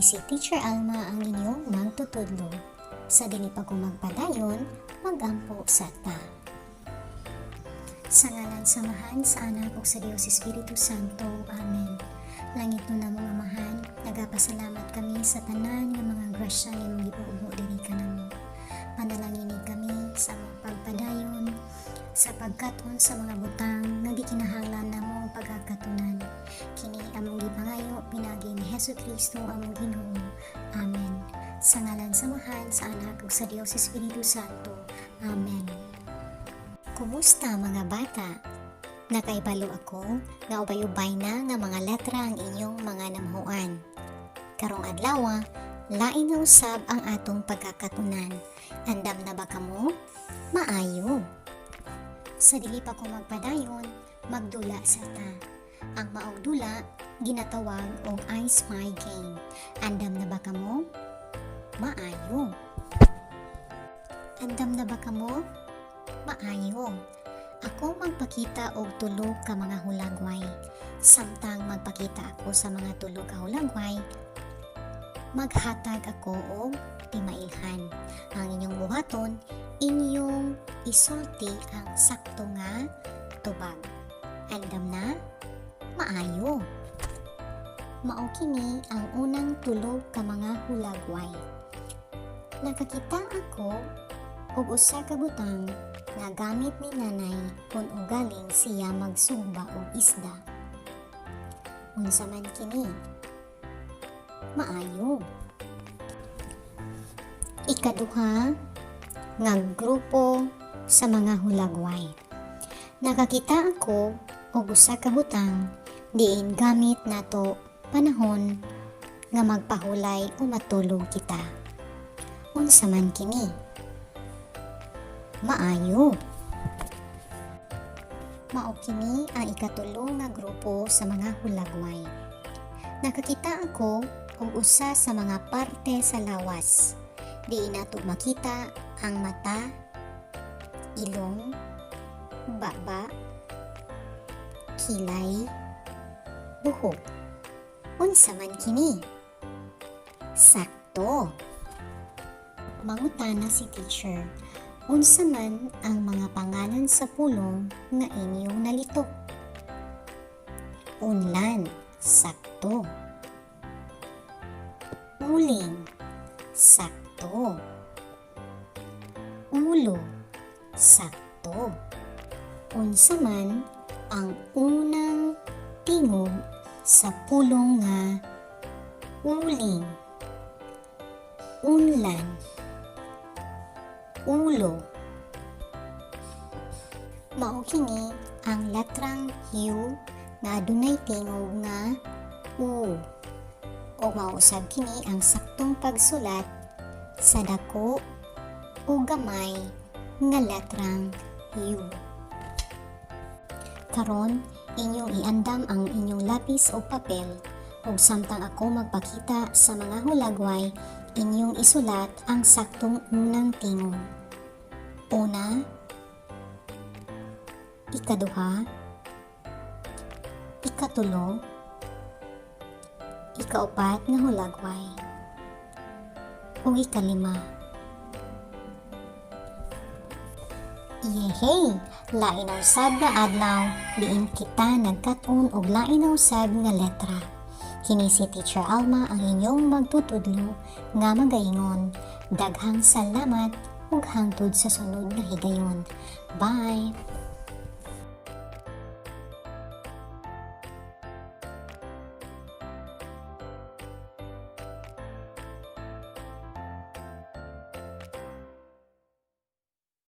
si Teacher Alma ang inyong magtutudlo. Sa dili pa ko magpadayon, magampo sa ta. Sa ngalan samahan sa anak ug sa Dios Espiritu Santo. Amen. Langit nun na mga amahan, nagapasalamat kami sa tanan nga mga grasya ni mong gibuo diri kanamo. Panalangin kami sa mga pagpadayon, sa pagkaton sa mga butang nga gikinahanglan namo pagkakatunan. Kini among gipangayo pinagi ni Hesukristo among Ginoo. Amen. Sa ngalan samahan sa anak ug sa Dios Espiritu Santo. Amen. Kumusta mga bata? Nakaibalo ako nga ubay-ubay na nga mga letra ang inyong mga namhuan. Karong adlaw, lain na usab ang atong pagkakatunan. Andam na ba kamo? Maayo. Sa dili pa ko magpadayon, magdula sa ta. Ang maong dula ginatawag og I Spy Game. Andam na ba kamo? Maayo. Andam na ba kamo? Maayo. Ako magpakita og tulo ka mga hulagway. Samtang magpakita ako sa mga tulo ka hulagway, maghatag ako og timailhan. Ang inyong buhaton, inyong isulti ang sakto nga tubag. Andam na? Maayo. Mao kini ang unang tulo ka mga hulagway. Nakakita ako og usa ka butang nga gamit ni nanay kung ugaling siya magsugba og isda. Unsa man kini? Maayo. Ikaduha nga grupo sa mga hulagway. Nakakita ako og usa ka butang diin gamit nato panahon nga magpahulay o matulog kita. Unsa man kini? Maayo. Mao kini ang ikatulo nga grupo sa mga hulagway. Nakakita ako og usa sa mga parte sa lawas. Di nato makita ang mata, ilong, baba, kilay, buhok. Unsa man kini? Sakto. Mangutana si teacher. Unsa man ang mga pangalan sa pulong nga inyong nalitok? Unlan, sakto. Uling, sakto. Ulo, sakto. Unsa man ang unang tingog sa pulong nga uling? Unlan, ulo. Mao kini ang letrang U nga adunay tingog nga U. O mausab kini ang saktong pagsulat sa dako o gamay nga letrang U. Karon, inyong iandam ang inyong lapis o papel ug samtang ako magpakita sa mga hulagway, inyong isulat ang saktong unang tingog. Una, ikaduha, ikatulo, ikaupat nga hulagway, o ikalima. Yehey! Lain na usab nga adlaw, diin kita nagkat-on og lain na usab nga letra. Kini si Teacher Alma ang inyong magtutudlo nga magaingon. Daghang salamat ug hangtod sa sunod nga higayon. Bye!